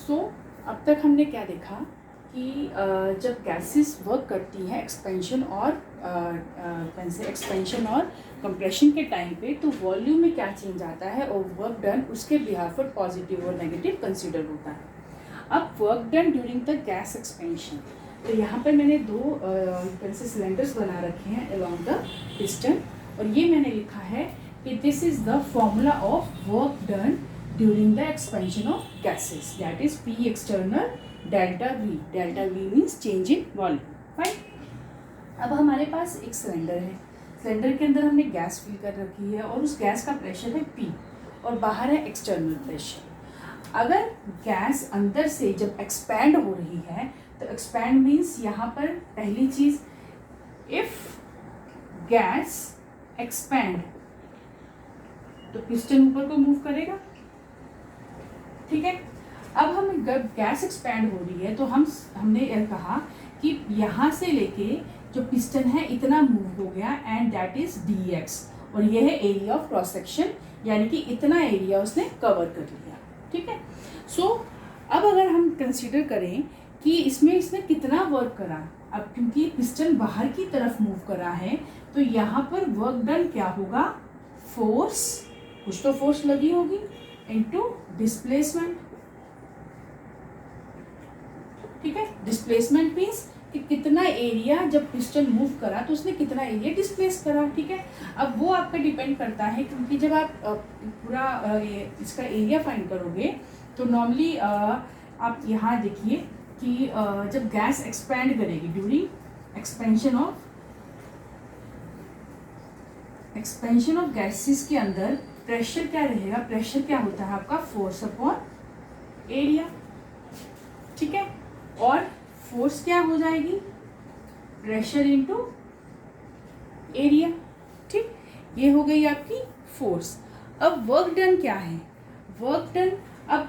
सो अब तक हमने क्या देखा कि जब गैसेस वर्क करती हैं एक्सपेंशन और कंप्रेशन के टाइम पे, तो वॉल्यूम में क्या चेंज आता है और वर्क डन उसके बिहाफ पर पॉजिटिव और नेगेटिव कंसीडर होता है। अब work done during the gas expansion, तो यहाँ पर मैंने दो सिलेंडर्स बना रखे हैं अलोंग द पिस्टन, और ये मैंने लिखा है कि this is the formula of work done during the expansion of gases, that is P external delta V means change in volume. Fine. अब हमारे पास एक सिलेंडर है, सिलेंडर के अंदर हमने गैस फिल कर रखी है और उस गैस का प्रेशर है P और बाहर है एक्सटर्नल प्रेशर। अगर गैस अंदर से जब एक्सपैंड हो रही है, तो एक्सपैंड मीन्स यहाँ पर पहली चीज, इफ गैस एक्सपैंड तो पिस्टन ऊपर को मूव करेगा, ठीक है। अब हम गैस एक्सपैंड हो रही है तो हमने कहा कि यहाँ से लेके जो पिस्टन है इतना मूव हो गया एंड दैट इज dx, और यह है एरिया ऑफ क्रॉस सेक्शन, यानी कि इतना एरिया उसने कवर कर लिया, ठीक है। सो अब अगर हम कंसीडर करें कि इसमें इसने कितना वर्क करा, अब क्योंकि पिस्टन बाहर की तरफ मूव करा है तो यहाँ पर वर्क डन क्या होगा, फोर्स, कुछ तो फोर्स लगी होगी, इनटू डिस्प्लेसमेंट, ठीक है। डिस्प्लेसमेंट मीन्स कि कितना एरिया जब पिस्टन मूव करा तो उसने कितना एरिया डिस्प्लेस करा, ठीक है। अब वो आपका डिपेंड करता है, क्योंकि जब आप पूरा इसका एरिया फाइंड करोगे तो नॉर्मली आप यहाँ देखिए कि जब गैस एक्सपैंड करेगी ड्यूरिंग एक्सपेंशन ऑफ गैसेस के अंदर प्रेशर क्या रहेगा, प्रेशर क्या होता है आपका, फोर्स अपॉन एरिया, ठीक है। और फोर्स क्या हो जाएगी, प्रेशर इनटू एरिया, ठीक। ये हो गई आपकी फोर्स। अब वर्क डन क्या है, वर्क डन, अब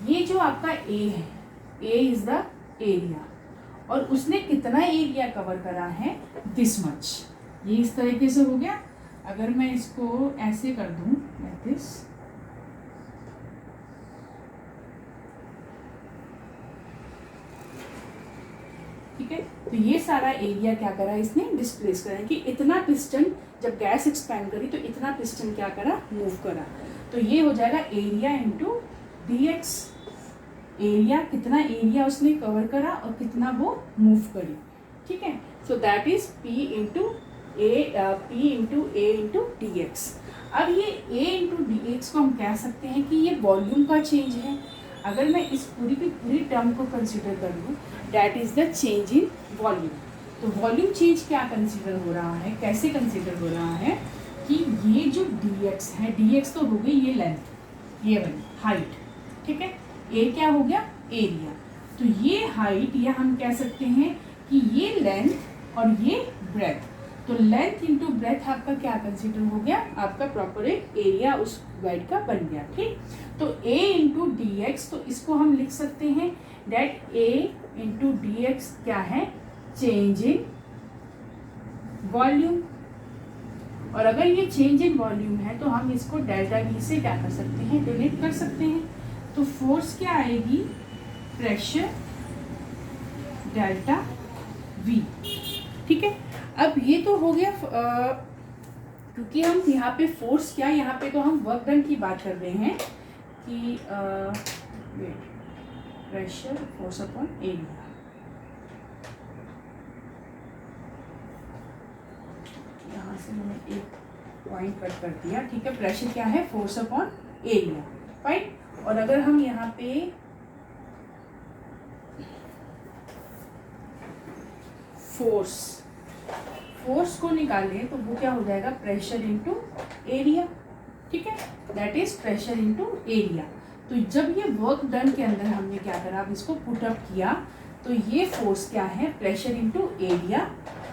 ये जो आपका A है, A इज द एरिया, और उसने कितना एरिया कवर करा है, दिस मच, ये इस तरीके से हो गया। अगर मैं इसको ऐसे कर दूं लाइक दिस, ठीक है, तो ये सारा एरिया क्या करा इसने, डिस्प्लेस करा, कि इतना पिस्टन जब गैस एक्सपैंड करी तो इतना पिस्टन क्या करा, मूव करा। तो ये हो जाएगा एरिया इंटू dx, एरिया कितना एरिया उसने कवर करा और कितना वो मूव करी, ठीक है। So that is P into A into dx। अब ये A इंटू dx को हम कह सकते हैं कि ये वॉल्यूम का चेंज है। अगर मैं इस पूरी की पूरी टर्म को कंसीडर कर लूँ, that is the change in volume. तो वॉल्यूम चेंज क्या कंसीडर हो रहा है, कैसे कंसीडर हो रहा है कि ये जो dx है, dx तो हो गई ये लेंथ, ये वाली हाइट, ठीक है। A क्या हो गया, एरिया, तो ये हाइट, या हम कह सकते हैं कि ये लेंथ और ये ब्रेथ, तो लेंथ इंटू ब्रेथ आपका क्या कंसीडर हो गया, आपका प्रॉपर एक एरिया उस वाइड का बन गया, ठीक। तो A इंटू dx, तो इसको हम लिख सकते हैं डेट A इंटू dx क्या है, चेंज इन वॉल्यूम, और अगर ये चेंज इन वॉल्यूम है तो हम इसको डेल्टा V से क्या कर सकते हैं, डिनोट कर सकते हैं। तो फोर्स क्या आएगी, प्रेशर डेल्टा V, ठीक है। अब ये तो हो गया, क्योंकि हम यहाँ पे फोर्स क्या, यहाँ पे तो हम वर्क डन की बात कर रहे हैं कि प्रेशर फोर्स अपॉन एरिया, यहाँ से मैंने एक पॉइंट कट कर दिया, ठीक है। प्रेशर क्या है, फोर्स अपॉन एरिया, फाइन। और अगर हम यहाँ पे फोर्स को निकालें तो वो क्या हो जाएगा, प्रेशर इनटू एरिया, ठीक है, that is pressure into area. तो जब ये वर्क डन के अंदर हमने क्या करा, अब इसको पुट अप किया, तो ये फोर्स क्या है, pressure into area,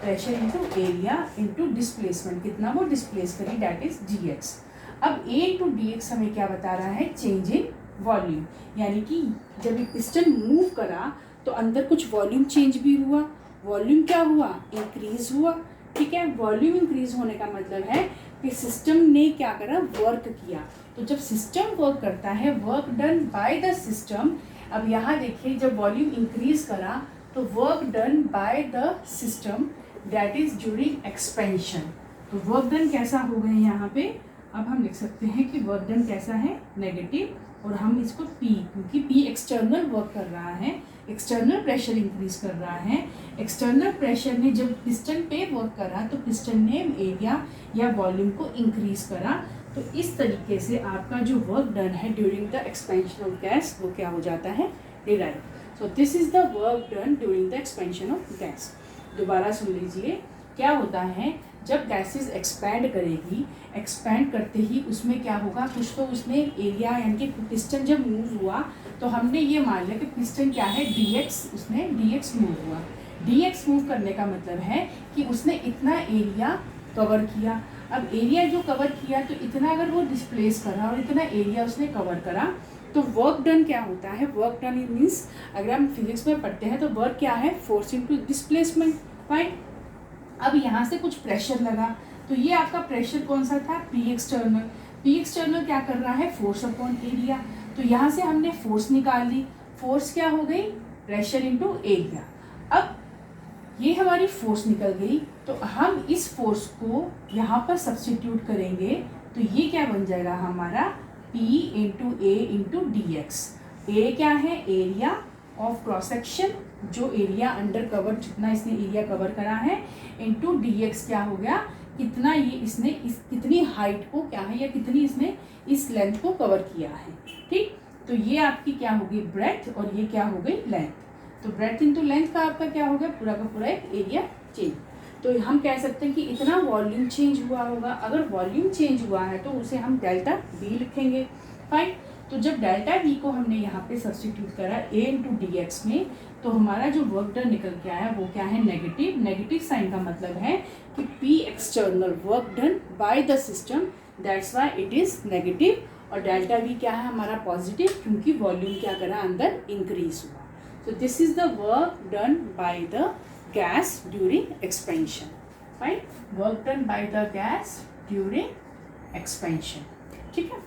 pressure into area into displacement, कितना वो डिस्प्लेस करी, दैट इज dx। अब A इंटू dx हमें क्या बता रहा है, चेंज इन वॉल्यूम, यानी कि जब ये पिस्टन मूव करा तो अंदर कुछ वॉल्यूम चेंज भी हुआ, वॉल्यूम क्या हुआ, इंक्रीज हुआ, ठीक है। वॉल्यूम इंक्रीज होने का मतलब है कि सिस्टम ने क्या करा, वर्क किया। तो जब सिस्टम वर्क करता है, work done by the system अब यहाँ देखिए जब वॉल्यूम इंक्रीज करा तो work done by the system that is during expansion, तो वर्क डन कैसा हो गया यहाँ पे, अब हम लिख सकते हैं कि वर्क डन कैसा है, नेगेटिव, और हम इसको P, क्योंकि P एक्सटर्नल वर्क कर रहा है, एक्सटर्नल प्रेशर इंक्रीज कर रहा है, एक्सटर्नल प्रेशर ने जब पिस्टन पे वर्क करा तो पिस्टन ने एरिया या वॉल्यूम को इंक्रीज करा, तो इस तरीके से आपका जो वर्क डन है during the expansion of gas वो क्या हो जाता है, derive. So this is the work done during the expansion of gas. दोबारा सुन लीजिए, क्या होता है जब गैसेस एक्सपैंड करेगी, एक्सपैंड करते ही उसमें क्या होगा, कुछ तो उसने एरिया यानी कि पिस्टन जब मूव हुआ तो हमने ये मान लिया कि पिस्टन क्या है, dx, उसने dx मूव हुआ। dx मूव करने का मतलब है कि उसने इतना एरिया कवर किया। अब एरिया जो कवर किया तो इतना अगर वो डिस्प्लेस करा और इतना एरिया उसने कवर करा तो वर्क डन क्या होता है, वर्क डन मीन्स अगर हम फिजिक्स में पढ़ते हैं तो वर्क क्या है, फोर्स इनटू डिस्प्लेसमेंट, राइट। अब यहाँ से कुछ प्रेशर लगा तो ये आपका प्रेशर कौन सा था, P एक्सटर्नल। P एक्सटर्नल क्या कर रहा है, फोर्स अपॉन एरिया, तो यहाँ से हमने फोर्स निकाल ली, फोर्स क्या हो गई, प्रेशर इनटू एरिया। अब ये हमारी फोर्स निकल गई तो हम इस फोर्स को यहाँ पर सब्स्टिट्यूट करेंगे तो ये क्या बन जाएगा हमारा, P इंटू ए इंटू डी एक्स। ए क्या है, एरिया ऑफ क्रॉस सेक्शन, जो एरिया अंडर कवर, जितना इसने एरिया कवर करा है, इंटू डी एक्स क्या हो गया, कितना ये इसने इस कितनी हाइट को क्या है या कितनी इसने इस लेंथ को कवर किया है, ठीक। तो ये आपकी क्या होगी, ब्रेथ, और ये क्या हो गई, लेंथ। तो ब्रेथ इंटू लेंथ का आपका क्या हो गया, पूरा का पूरा एक एरिया चेंज। तो हम कह सकते हैं कि इतना वॉल्यूम चेंज हुआ होगा। अगर वॉल्यूम चेंज हुआ है तो उसे हम डेल्टा V लिखेंगे, फाइन। तो जब डेल्टा V को हमने यहाँ पे सब्स्टिट्यूट करा A इंटू डी एक्स में, तो हमारा जो वर्क डन निकल के आया वो क्या है, नेगेटिव। नेगेटिव साइन का मतलब है कि P external work done by the system, that's why it is negative. और डेल्टा V क्या है हमारा, पॉजिटिव, क्योंकि वॉल्यूम क्या करा, अंदर इंक्रीज हुआ। So this is the work done by the gas during expansion. Fine, work done by the gas during expansion. ठीक है।